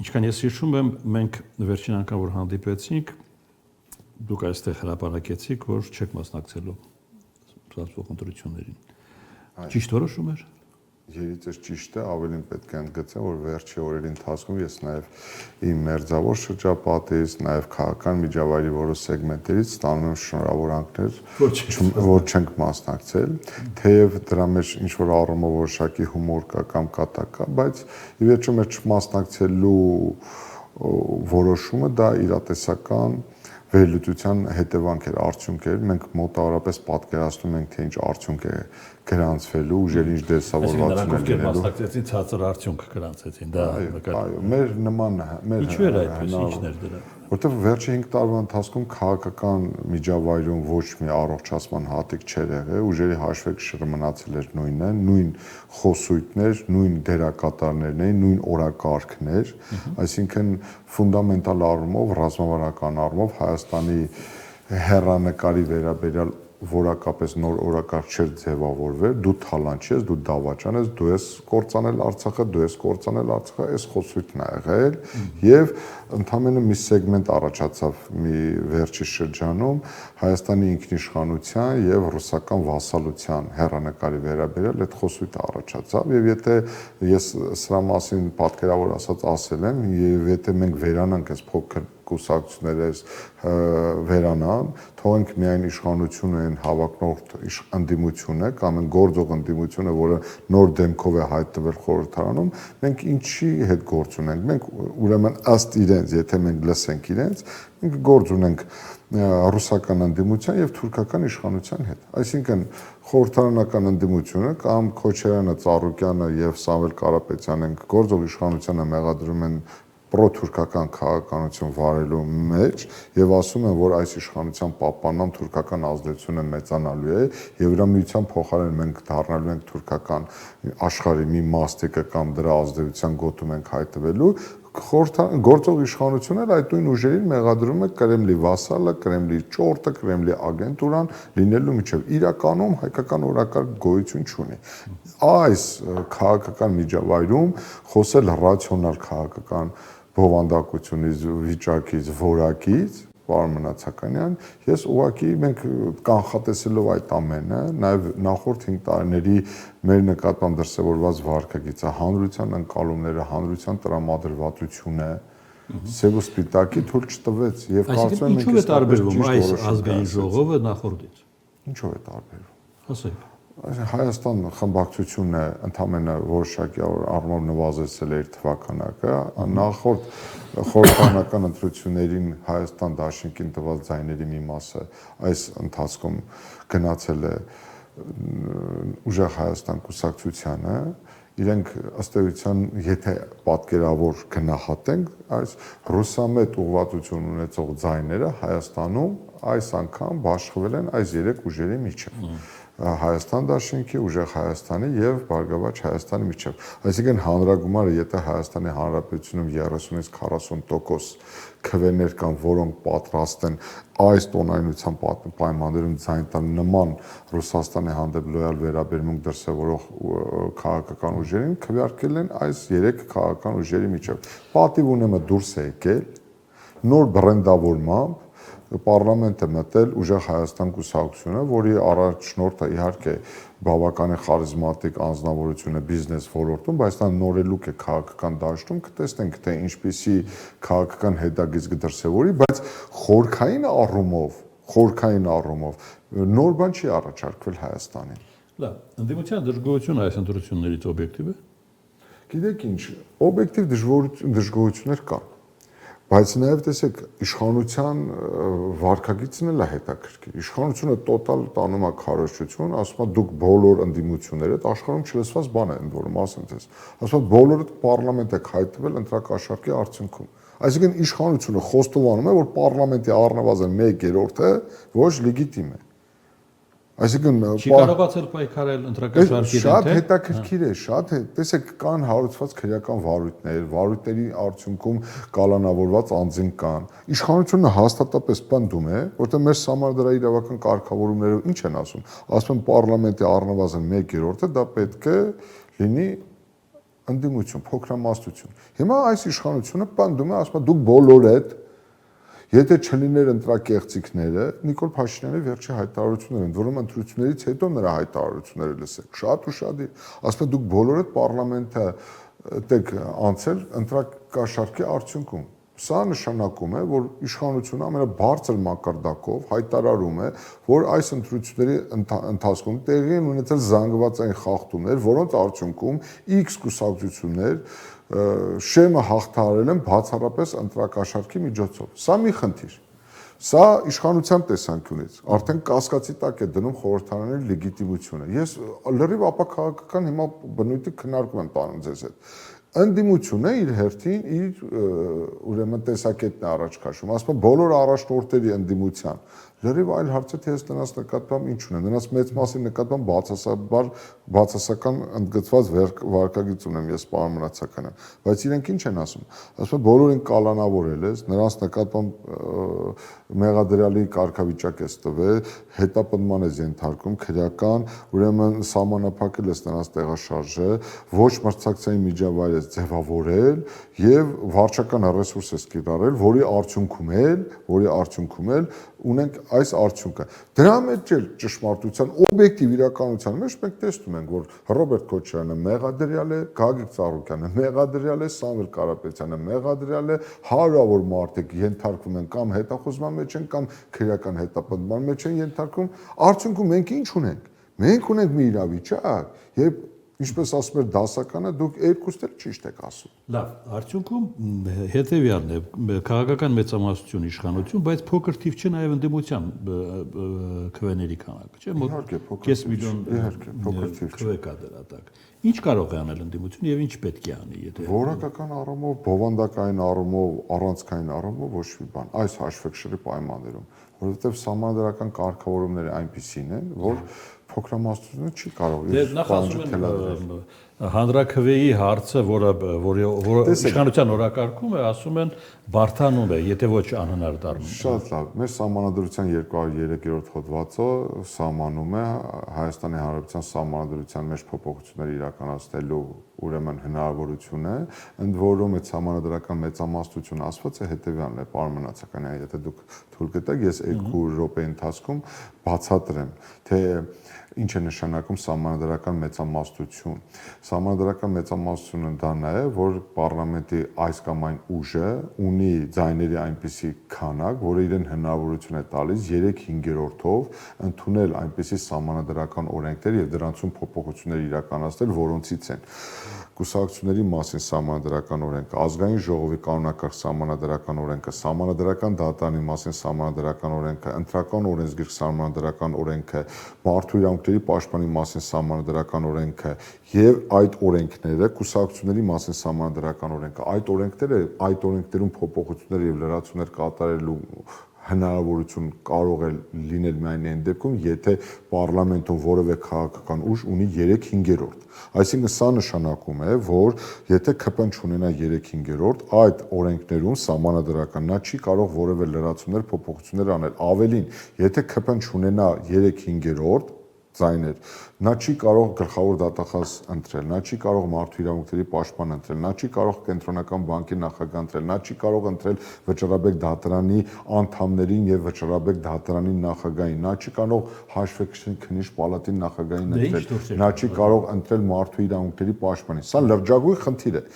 Ինչքան ես հիշում եմ, մենք վերջին անգամ որ հանդիպեցինք, դուք այստեղ հրապարակեցիք, որ չեք մասնակցելու ստացվող ընտրություններին։ Ճիշտ որոշում էր։ Երիցս ճիշտ է, ավելին պետք է ընդգծեմ, որ վերջի օրերի ընթացքում ես նաև իմ մերձավոր շրջապատից, նաև քաղաքական միջավայրի որոշ սեգմենտներից ստանում եմ շնորհավորանքներ, որ չենք մասնակցել, թեև դրա մեջ ինչ որ առումով որոշակի հումոր կա կամ կատակ կա, բայց ի վերջո մեր չմասնակցելու որոշումը դա իրատեսական վերլուծության հետևանք էր, արդյունք էր, մենք մոտավորապես պատկերացնում ենք, թե ինչ արդյունք է գրանցվելու, ուժերի ինչ դեսավորվածություն է լինելու։ Մասնակցեցին ցածր արդյունք գրանցեցին, դա նկատի։ Այո, մեր նման մեր Ինչու էր այդպես, ինչն էր դրա։ Որտեղ վերջի 5 տարվա ընթացքում քաղաքական միջավայրում ոչ մի առողջացման հատիկ չէր եղել, ուժերի հաշվեկշիռը մնացել էր նույնը, նույն խոսույթներ, նույն դերակատարներն էին, նույն օրակարգներ, այսինքն ֆունդամենտալ առումով, ռազմավարական առումով Հայաստանի հեռանկարի վերաբերյալ որակապես նոր օրակարգ չէր ձևավորվել, դու թալանչ ես, դու դավաճան ես, դու ես կործանել Արցախը, դու ես կործանել Արցախը, այս խոսույթն ա եղել եւ ընդհանրապես մի սեգմենտ առաջացավ մի վերջի շրջանում Հայաստանի ինքնիշխանության եւ ռուսական վասալության հեռանկարի վերաբերյալ այդ խոսույթը առաջացավ եւ եթե ես սրա մասին պատկերավոր ասած ասել եմ եւ եթե մենք վերանանք այս փոքր կուսակցություններս վերանան, թողենք միայն իշխանությունը այն հավակնորդ ընդդիմությունը կամ այն գործող ընդդիմությունը, որը նոր դեմքով է հայտնվել խորհրդարանում, մենք ինչի հետ գործ ունենք։ Մենք ուրեմն ըստ իրենց, եթե մենք լսենք իրենց, մենք գործ ունենք ռուսական ընդդիմության եւ թուրքական իշխանության հետ։ Այսինքն խորհրդարանական ընդդիմությունը կամ Քոչարյանը, Ծառուկյանը եւ Սամվել Կարապետյանը գործող իշխանությանը մեղադրում են պրոթուրքական քաղաքականություն վարելու մեջ եւ ասում են, որ այս իշխանության պահպանման թուրքական ազդեցությունը մեծանալու է եւ Եվրամիության փոխարեն մենք դառնալու ենք թուրքական աշխարհի մի մաստիկը կամ դրա ազդեցության գոտում ենք հայտնվելու, գործող իշխանությունը այդ նույն ուժերին մեղադրում է Կրեմլի վասալը, Կրեմլի ճորտը, Կրեմլի ագենտուրան լինելու միջև իրականում հայկական օրակարգ գոյություն չունի։ Այս քաղաքական միջավայրում խոսել ռացիոնալ քաղաքական բովանդակությունից, վիճակից, որակից, պարոն Մնացականյան, ես ուղղակի մենք կանխատեսելով այդ ամենը, նաև նախորդ 5 տարիների մեր նկատմամբ դրսևորված վարքագիծը, հանրության ընկալումները, հանրության տրամադրվածությունը, սև ու սպիտակի թույլ չտվեց եւ կարծում եմ ինչու է տարբերվում այս ազգային ժողովը նախորդից։ Ինչու է տարբերվում։ Ասեք։ Հայաստան խմբակցությունը ընդհանրապես որոշակի առումով նվազեցել է իր թվականակը, նախորդ խորհրդարանական ընտրություններին Հայաստան դաշինքին տված ձայների մի մասը այս ընթացքում գնացել է ուժեղ Հայաստան կուսակցությանը, իրենք ըստ էության, եթե պատկերավոր գնահատենք, այս ռուսամետ ուղղվածություն ունեցող ձայները Հայաստանում այս անգամ բաշխվել են այս 3 ուժերի միջև։ Հայաստան դաշինքի, ուժեղ Հայաստանի եւ Բարգավաճ Հայաստանի միջև։ Այսինքն հանրագումարը, եթե Հայաստանի Հանրապետությունում 30-ից 40% քվեներ կան, որոնք պատրաստ են այս տոնայնության պայմաններում ձայն տալ նման Ռուսաստանի հանդեպ լոյալ վերաբերմունք դրսևորող քաղաքական ուժերին, քվեարկել են այս 3 քաղաքական ուժերի միջև։ Պատիվ ունեմը դուրս է եկել նոր բրենդավորմամբ պարլամենտ է մտել ուժեղ Հայաստան կուսակցությունը, որի առաջնորդը իհարկե բավականին խարիզմատիկ անձնավորություն է բիզնես ոլորտում, բայց նա նորելուկ է քաղաքական դաշտում, կտեսնենք թե ինչպիսի քաղաքական հետագիծ կդրսևորի, բայց խորքային առումով նոր բան չի առաջարկվել Հայաստանին։ Լավ, ընդդիմության դժգոհությունը այս ընտրություններից օբյեկտիվ է։ Գիտեք ինչ, օբյեկտիվ դժգոհություններ կան։ Բայց նաև տեսեք, իշխանության վարքագիծն էլ է հետաքրքիր։ Իշխանությունը տոտալ տանում է քարոզչություն, ասում է դուք բոլոր ընդդիմություններդ աշխարհում չլսված բան է ընդ որում, ասեմ ձեզ։ Ասում է բոլորդ պարլամենտ եք հայտնվել ընտրակաշառքի արդյունքում։ Այսինքն իշխանությունը խոստովանում է, որ պարլամենտի առնվազն 1/3-ը ոչ լեգիտիմ է։ Այսինքն չի կարողացել պայքարել ընտրակաշառքի դեմ, շատ հետաքրքիր է, շատ է։ Տեսեք, կան հարուցված քրեական վարույթներ, վարույթների արդյունքում կալանավորված անձինք կան։ Իշխանությունը հաստատապես պնդում է, որտեղ մեր համար դրա իրավական կարգավորումները ինչ են ասում։ Ասում են պարլամենտի առնվազն 1/3-ը դա պետք է լինի ընդդիմություն, փոքրամասնություն։ Հիմա այս իշխանությունը պնդում է, ասում է դուք բոլորդ եթե չլիներ ընտրակեղծիքները, Նիկոլ Փաշինյանի վերջի հայտարարությունները են, որոնց ընտրություններից հետո նրա հայտարարությունները լսեք, շատ ու շատ, ասում է դուք բոլորդ պարլամենտը դեք անցել ընտրակաշառքի արդյունքում։ Սա նշանակում է, որ իշխանությունը ամենաբարձր մակարդակով հայտարարում է, որ այս ընտրությունների ընթացքում տեղի են ունեցել զանգվածային խախտումներ, որոնց արդյունքում X կուսակցություններ շեմը հաղթահարել են բացառապես ընտրակաշառքի միջոցով։ Սա մի խնդիր։ Սա իշխանության տեսանկյունից արդեն կասկածի տակ է դնում խորհրդարանների լեգիտիմությունը։ Ես լրիվ ապաքաղաքական հիմա բնույթի քննարկում եմ տանում ձեզ հետ։ Ընդդիմությունը իր հերթին իր ուրեմն տեսակետն է առաջ քաշում, ասում է բոլոր առաջնորդների ընդդիմության լրիվ այլ հարց է, թե ես նրանց նկատմամբ ինչ ունեմ, նրանց մեծ մասի նկատմամբ բացասական ընդգծված վարկագիծ ունեմ ես պարոն Մնացականյան, բայց իրենք ինչ են ասում է բոլորին կալանավորել ես, նրանց նկատմամբ մեղադրյալի կարգավիճակ ես տվել, հետապնդման ես ենթարկում, քրեական, ուրեմն սահմանափակել ես նրանց տեղաշարժը, ոչ մրցակցային միջավայր ես ձևավորել եւ վարչական ռեսուրս ես կիրառել, որի արդյունքում էլ ունենք այս արդյունքը։ Դրա մեջ էլ ճշմարտության օբյեկտիվ իրականության մեջ մենք տեսնում ենք, որ Ռոբերտ Քոչարյանը մեղադրյալ է, Գագիկ Ծառուկյանը մեղադրյալ է, Սամվել Կարապետյանը մեղադրյալ է, հարյուրավոր մարդիկ ենթարկվում են կամ հետախուզման մեջ են, կամ քրեական հետապնդման մեջ են ենթարկվում։ Արդյունքում մենք ինչ ունենք։ Մենք ունենք մի իրավիճակ, երբ ինչպես ասում էր դասականը, դուք երկուստ էլ ճիշտ եք ասում։ Լավ, արդյունքում հետևյալն է, քաղաքական մեծամասնություն իշխանություն, բայց փոքր թիվ չէ նաև ընդդիմության քվեների քանակը, չէ՞, մոտ 5 միլիոն քվե կա դրա տակ։ Ինչ կարող է անել ընդդիմությունը եւ ինչ պետք է անի, եթե որակական առումով, բովանդակային առումով, առանցքային առումով ոչ մի բան, այս հաշվեկշռի պայմաններում, որովհետեւ համանդրական կարգավորումները այնպիսին են, որ փոքրամասնությունը չի կարող իր նախ հանրաքվեի հարցը, որը իշխանության օրակարգում է, ասում են բարթանում է, եթե ոչ անհնար դառնում։ Շատ լավ։ Մեր սահմանադրության 203-րդ հոդվածը սահմանում է Հայաստանի Հանրապետության սահմանադրության մեջ փոփոխություններ իրականացնելու ուրեմն հնարավորությունը, ընդ որում այդ սահմանադրական մեծամասնությունը ասված է հետևյալն է, պարոն Մնացականյան, եթե դուք թույլ կտաք, ես 2 րոպեի ընթացքում բացատրեմ, թե ինչ է նշանակում սահմանադրական մեծամասնություն։ Սահմանադրական մեծամասնությունը դա նա է, որ պարլամենտի այս կամ այն ուժը ունի ձայների այնպիսի քանակ, որը իրեն հնարավորություն է տալիս 3/5-ով ընդունել այնպիսի սահմանադրական օրենքներ եւ դրանցում փոփոխություններ իրականացնել, որոնցից են կուսակցությունների մասին սահմանադրական օրենքը, ազգային ժողովի կանոնակարգ սահմանադրական օրենքը, սահմանադրական դատարանի մասին սահմանադրական օրենքը, ընտրական օրենսգիր սահմանադրական օրենքը, մարդու իրավունքների պաշտպանի մասին սահմանադրական օրենքը եւ այդ օրենքները կուսակցությունների մասին սահմանադրական օրենքը, այդ օրենքներում փոփոխություններ եւ լրացումներ կատարելու հնարավորություն կարող է լինել միայն այն դեպքում, եթե պարլամենտում որևէ քաղաքական ուժ ունի 3/5-րդ։ Այսինքն սա նշանակում է, որ եթե ԿՊ-ն չունենա 3/5-րդ, այդ օրենքներում սահմանադրական նա չի կարող որևէ լրացումներ, փոփոխություններ անել։ Ավելին, եթե ԿՊ-ն չունենա 3/5-րդ ձայներ, նա չի կարող գլխավոր դատախազ ընտրել, նա չի կարող մարդու իրավունքների պաշտպան ընտրել, նա չի կարող կենտրոնական բանկի նախագահ ընտրել, նա չի կարող ընտրել վճռաբեկ դատարանի անդամներին եւ վճռաբեկ դատարանի նախագահին, նա չի կարող հաշվեկշռի քննիչ պալատի նախագահին ընտրել, նա չի կարող ընտրել մարդու իրավունքների պաշտպանին։ Սա լրջագույն խնդիր է։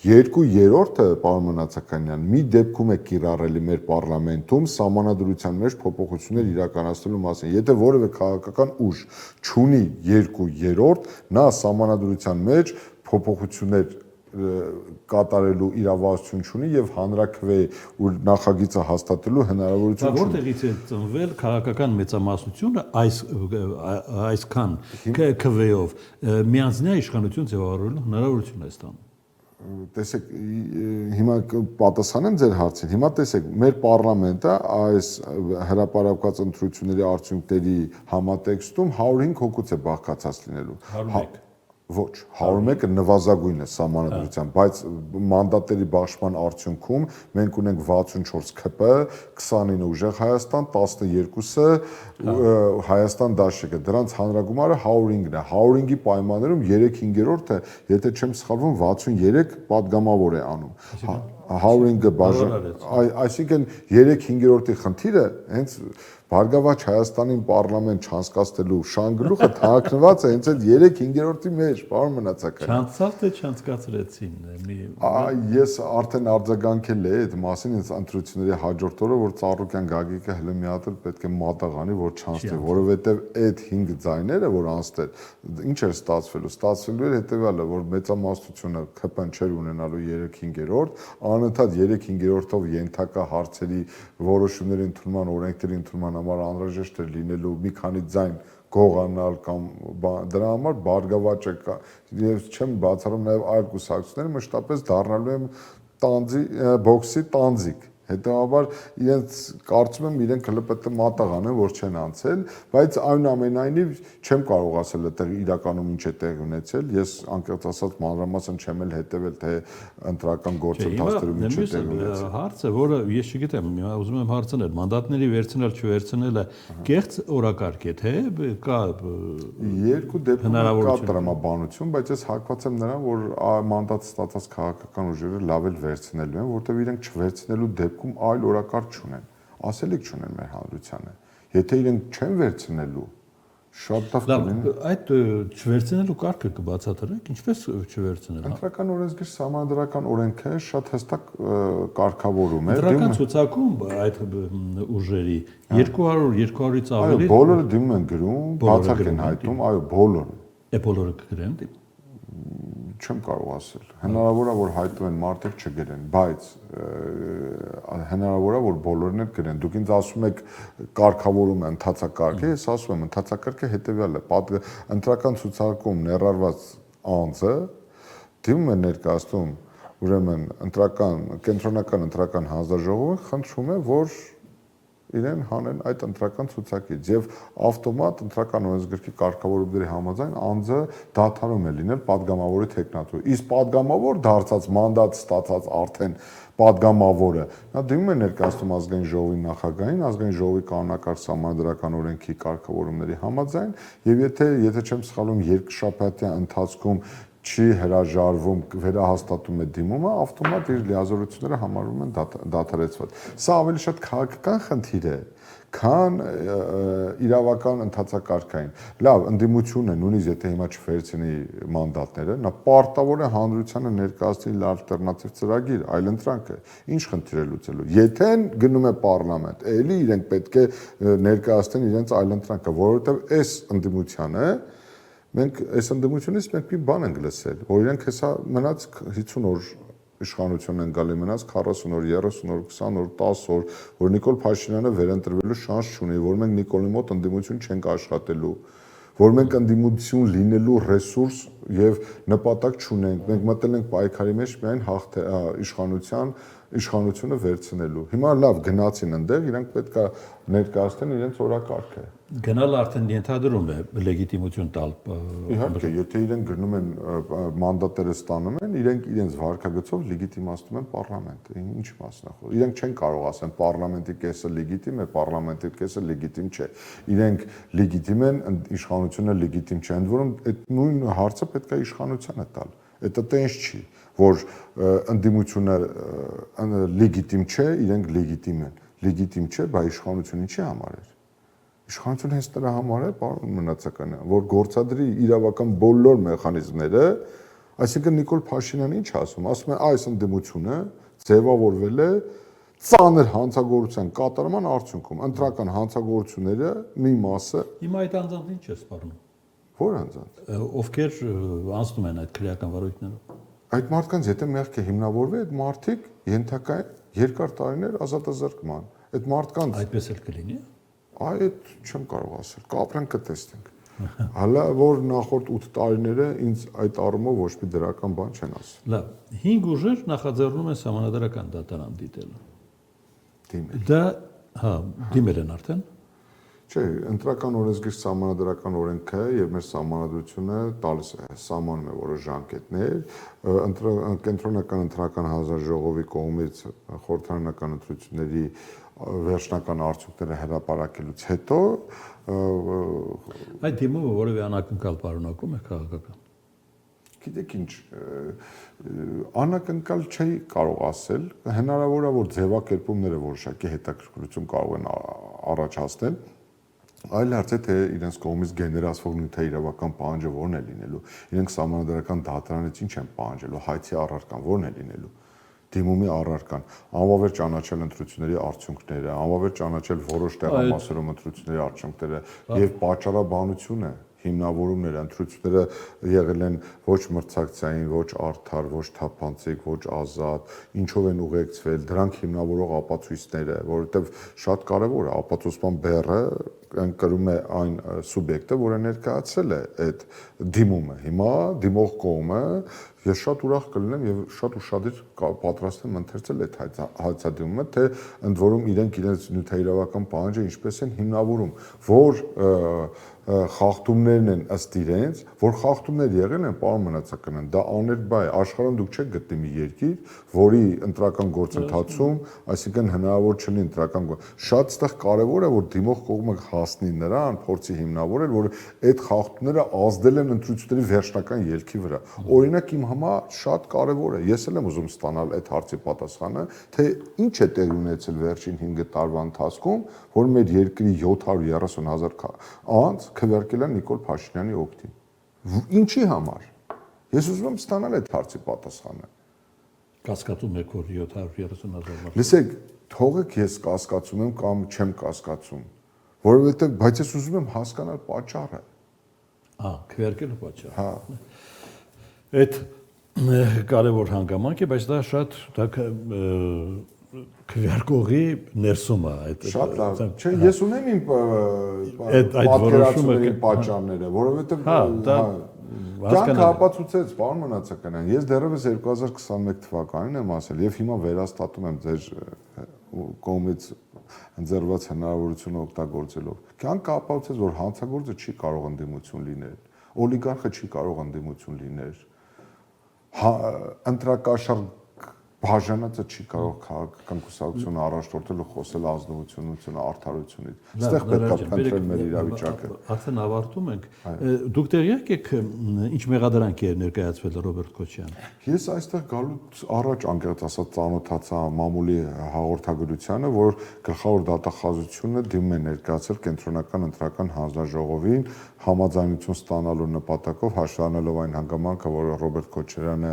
2/3-ը, պարոն Մնացականյան, մի դեպքում է կիրառելի մեր պարլամենտում սահմանադրության մեջ փոփոխություններ իրականացնելու մասին։ Եթե որևէ քաղաքական ուժ չունի 2/3, նա սահմանադրության մեջ փոփոխություններ կատարելու իրավասություն չունի եւ հանրաքվե ու նախագիծը հաստատելու հնարավորություն չունի։ Որտեղից է ծնվել քաղաքական մեծամասնությունը այսքան քվեով միանձնյա իշխանություն ձևավորելու հնարավորություն է ստանում։ Տեսեք, հիմա պատասխանեմ ձեր հարցին։ Հիմա տեսեք, մեր պարլամենտը այս հրապարակված ընտրությունների արդյունքների համատեքստում 105 հոգուց է բաղկացած լինելու։ 101 Ոչ, 101-ը նվազագույնն է սահմանադրությամբ, բայց մանդատների բաշխման արդյունքում մենք ունենք 64 ՔՊ, 29 ուժեղ Հայաստան, 12-ը Հայաստան դաշինքը։ Դրանց հանրագումարը 105-ն է։ 105-ի պայմաններում 3/5-ը, եթե չեմ սխալվում, 63 падգամավոր է անում։ 105-ը այսինքն 3/5-ի խնդիրը հենց Բարգավաճ Հայաստանին պարլամենտ չանցկացնելու շանգլուխը թաքնված է հենց այդ 3/5-ի մեջ, պարոն մնացական։ Չանցավ թե չանցկացրեցին։ Ես արդեն արձագանքել եմ այդ մասին, ինձ ընտրությունների հաջորդ օրը, որ Ծառուկյան Գագիկը հենց մի հատ պետք է մատաղանի, որ չանցնի, որովհետև այդ 5 ձայները, որ անցնել, ինչ էր ստացվելու։ Ստացվելու էր հետևյալը, որ մեծամասնությունը ԿՊ-ն չէր ունենալու 3/5, անընդհատ 3/5-ով ենթակա հարցերի որոշումների ընդունման, օրենքների ընդունման համար անհրաժեշտ էր լինելու մի քանի ձայն գողանալ կամ դրա համար Բարգավաճը կա եւ չեմ բացառում նաեւ այլ կուսակցությունները մշտապես դառնալու են բոքսի տանձիկ։ Հետևաբար իրենց կարծում եմ իրենք հələ պետք է մատաղան են որ չեն անցել, բայց այնուամենայնիվ չեմ կարող ասել այդտեղ իրականում ինչ է տեղի ունեցել։ Ես անկեղծ ասած մանրամասն չեմ էլ հետևել թե ընտրական գործընթացներում ինչ է տեղի ունեցել։ Հարցը, որը ես չգիտեմ, ուզում եմ հարցնել, մանդատների վերցնել չվերցնելը կեղծ օրակարգ է, թե կա երկու դեպքում կա տրամաբանություն, բայց ես հակված եմ նրան, որ մանդատ ստացած քաղաքական ուժերը լավ էլ վերցնելու են, որտեղ իրենք չվերցնելու դեպքում այլ օրակարգ չունեն, ասելիք չունեն մեր հանրությանը։ Եթե իրենք չեն վերցնելու, շատ լավ կլինի։ Այդ չվերցնելու կարգը կբացատրեք, ինչպես չվերցնել։ Ընտրական օրենսգիր սահմանադրական օրենքը շատ հստակ կարգավորում է։ Ընտրական ցուցակում այդ ուժերի 200-200-ից ավելի։ Այո, բոլորը դիմում են գրում, բացակ են հայտում, այո, բոլորը։ Բոլորը կգրեն։ Չեմ կարող ասել։ Հնարավոր է որ հայտվեն մարդիկ չգրեն, բայց հնարավոր է որ բոլորն էլ գրեն։ Դուք ինձ ասում եք կարգավորում է ընթացակարգը, ես ասում եմ ընթացակարգը հետեւյալն է։ Ընտրական ցուցակում ներառված անձը դիմում է ներկայացնում ուրեմն կենտրոնական ընտրական հանձնաժողովը խնդրում է որ իրեն հանեն այդ ընտրական ցուցակից եւ ավտոմատ ընտրական օրենսգրքի կարգավորումների համաձայն անձը դադարում է լինել падգամավորի տեխնատու։ Իսկ падգամավոր դարձած մանդատ ստացած արդեն падգամավորը նա դիմում է ներկայացնում ազգային ժողովի նախագահին, ազգային ժողովի կանոնակարգ սահմանադրական օրենքի կարգավորումների համաձայն եւ եթե չեմ սխալվում երկշաբաթյա ընթացքում չի հրաժարվում վերահաստատում է դիմումը, ավտոմատ իր լիազորությունները համարվում են դադարեցված։ Սա ավելի շատ քաղաքական խնդիր է, քան իրավական ընթացակարգային։ Լավ, ընդդիմություն է, նույնիսկ եթե հիմա չվերցնի մանդատները, նա պարտավոր է հանրությանը ներկայացնել ալտերնատիվ ծրագիր, այլ ընտրանք է։ Ինչ խնդիր է լուծելու։ Եթե գնում է պարլամենտ, էլի իրենք պետք է ներկայացնեն իրենց այլ ընտրանքը, որովհետև այս ընդդիմությանը մենք այս ընդդիմությունից մենք մի բան ենք լսել, որ իրենք հեսա մնաց 50 օր իշխանություն են գալի, մնաց 40 օր, 30 օր, 20 օր, 10 օր, որ Նիկոլ Փաշինյանը վերընտրվելու շանս չունի, որ մենք Նիկոլի մոտ ընդդիմություն չենք աշխատելու, որ մենք ընդդիմություն լինելու ռեսուրս եւ նպատակ չունենք, մենք մտել ենք պայքարի մեջ միայն իշխանությունը վերցնելու։ Հիմա լավ գնացին այնտեղ, իրանք պետք է ներկայացնեն իրենց օրակարգը։ Գնալ արդեն ենթադրում է լեգիտիմություն տալ։ Իհարկե, եթե իրենք գնում են մանդատները ստանում են, իրենք իրենց վարկագծով լեգիտիմացնում են պարլամենտը։ Ինչ մասնախոս։ Իրենք չեն կարող ասեն պարլամենտի կեսը լեգիտիմ է, պարլամենտի կեսը լեգիտիմ չէ։ Իրենք լեգիտիմ են, իշխանությունը լեգիտիմ չէ, ընդ որում այդ նույն հարցը պետք է իշխանությանը տալ։ Դա տենց չի, որ ընդդիմությունը լեգիտիմ չէ, իրենք լեգիտիմ են։ Լեգիտիմ չէ, բայց իշխանությունը ինչի համար է։ Իշխանությունը հենց նրա համար է, պարոն Մնացականը, որ գործադրի իրավական բոլոր մեխանիզմները, այսինքն Նիկոլ Փաշինյանը ինչ ասում է այս ընդդիմությունը ձևավորվել է ծանր հանցագործության կատարման արդյունքում, ընտրական հանցագործությունները մի մասը։ Հիմա այդ անձանց ինչ է սպառնում։ Որ անձանց։ Ովքեր անցնում են այդ քրեական վարույթներով։ Այդ մարդկանց եթե մեղք է հիմնավորվել, այդ մարդիկ ենթակա երկար տարիներ ազատազրկման։ Այդ մարդկանց այդպես էլ կլինի։ Այդ չեմ կարող ասել, կապրենք կտեսնենք։ Հələ որ նախորդ 8 տարիները ինձ այդ առումով ոչ մի դրական բան չեն ասել։ Լավ, 5 ուժեր նախաձեռնում են համանդրական դատարան դիտել։ Դիմել։ Դա, հա, դիմել են արդեն։ Չէ, ընտրական օրենսգիր սահմանադրական օրենքը եւ մեր սահմանադրությունը տալիս է, սահմանում է որոշ ժամկետներ, կենտրոնական ընտրական հանձնաժողովի կողմից խորհրդարանական ընտրությունների վերջնական արդյունքները հրապարակելուց հետո այդ դիմումը որևէ անակնկալ պարունակում է քաղաքական։ Գիտեք ինչ, անակնկալ չի կարող ասել, հնարավոր է որ ձևակերպումները որոշակի հետաքրքրություն կարող են առաջացնել, այլ հարց է թե իրենց կողմից գեներացվող նյութաիրավական պահանջը որն է լինելու, իրենք սահմանադրական դատարանից ինչ են պահանջելու, հայցի առարկան որն է լինելու, դիմումի առարկան, անվավեր ճանաչել ընտրությունների արդյունքները, անվավեր ճանաչել որոշ տեղամասերում ընտրությունների արդյունքները եւ պատճառաբանությունը հիմնավորումները, ընտրությունները եղել են ոչ մրցակցային, ոչ արդար, ոչ թափանցիկ, ոչ ազատ, ինչով են ուղեկցվել, դրանք հիմնավորող ապացույցները, որովհետև շատ կարևոր է ապացուցման բեռը կրում է այն սուբյեկտը, որը ներկայացել է այդ դիմումը։ Հիմա դիմող կողմը ես շատ ուրախ կլինեմ եւ շատ ուշադիր պատրաստ եմ ընթերցել այդ հայցադիմումը, թե ընդ որում իրենք իրենց նյութաիրավական պահանջը ինչպես են հիմնավորում, որ խախտումներն են ըստ իրենց, որ խախտումներ եղել են, պարոն Մնացականյան, դա աներկբա է, աշխարհում դուք չեք գտնի մի երկիր, որի ընտրական գործընթացում, այսինքն հնարավոր չլինի ընտրական շատ այդտեղ կարևոր է, որ դիմող կողմը հասնի նրան, փորձի հիմնավորել, որ այդ խախտումները ազդել են ընտրությունների վերջնական ելքի վրա։ Օրինակ իմ համար շատ կարևոր է, ես էլ եմ ուզում ստանալ այդ հարցի պատասխանը, թե ինչ է տեղի ունեցել վերջին 5 տարվա ընթացքում, որ մեր երկրի 730,000 անձ քվեարկել են Նիկոլ Փաշինյանի օգտին։ Ինչի համար։ Ես ուզում եմ ստանալ այդ հարցի պատասխանը։ Կասկածում եք, որ 730,000 մարդ։ Լսեք, թողեք ես կասկածում եմ կամ չեմ կասկածում, որովհետև բայց ես ուզում եմ հասկանալ պատճառը։ Քվեարկելը պատճառ։ Հա։ Այդ կարևոր հանգամանք է, բայց դա շատ քվեարկողի ներսում է այդ շատ լավ։ Չէ, ես ունեմ իմ պատկերացումների պատճառները, որովհետև կյանքը ապացուցեց, պարոն Մնացականյան, ես դեռևս 2021 թվականին եմ ասել եւ հիմա վերաստատում եմ ձեր կողմից ընձեռված հնարավորությունը օգտագործելով։ Կյանքը ապացուցեց, որ հանցագործը չի կարող ընդդիմություն լինել, օլիգարխը չի կարող ընդդիմություն լինել, ընտրակաշառ բաժանածը չի կարող քաղաքական կուսակցությունը առաջնորդել ու խոսել ազնվությունից, արդարությունից։ Այստեղ պետք է փնտրել մեր իրավիճակը։ Արդեն ավարտում ենք։ Դուք տեղյակ եք ինչ մեղադրանք է ներկայացվել Ռոբերտ Քոչյանը։ Ես այստեղ գալուց առաջ անկեղծ ասած ծանոթացա մամուլի հաղորդագրությանը, որ գլխավոր դատախազությունը դիմում է ներկայացել կենտրոնական ընտրական հանձնաժողովին համաձայնություն ստանալու նպատակով հաշվառելով այն հանգամանքը, որ Ռոբերտ Քոչարյանը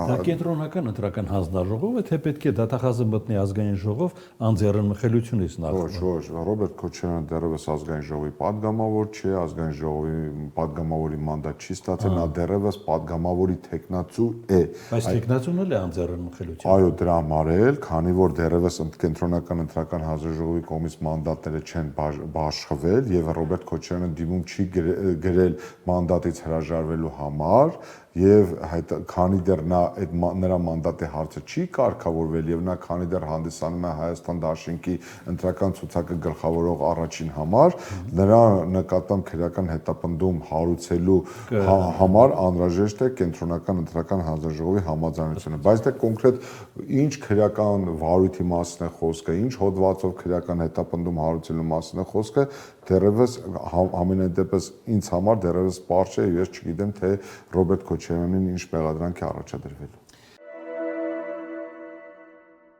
դա կենտրոնական ընտրական հանձնաժողովը, թե պետք է դատախազը մտնի ազգային ժողով անձեռնմխելությունից նախ։ Ոչ, Ռոբերտ Քոչարյանը դեռևս ազգային ժողովի падգամավոր չէ, ազգային ժողովի падգամավորի մանդատ չի ստացել, նա դեռևս падգամավորի տեխնացու է։ Բայց տեխնացուն էլ է անձեռնմխելություն։ Այո, դրա համար էլ, քանի որ դեռևս կենտրոնական ընտրական հանձնաժողովի կողմից մանդատները չեն բաշխվել եւ Ռոբերտ Քոչարյանը դիմում չի գրել մանդատից հրաժարվելու համար եւ քանի դեռ նա այդ նրա մանդատի հարցը չի կարգավորվել եւ նա քանի դեռ հանդիսանում է Հայաստան Դաշինքի ընտրական ցուցակը գլխավորող առաջին համար, նրա նկատմամբ քրեական հետապնդում հարուցելու համար անհրաժեշտ է կենտրոնական ընտրական հանձնաժողովի համաձայնությունը, բայց դե կոնկրետ ինչ քրեական վարույթի մասին է խոսքը, ինչ հոդվածով քրեական հետապնդում հարուցելու մասին է խոսքը, դեռևս ամենայն դեպս ինձ համար դեռևս պարզ չէ, ես չգիտեմ թե Ռոբերտ Քոչարյանին ինչ մեղադրանք է առաջադրվել։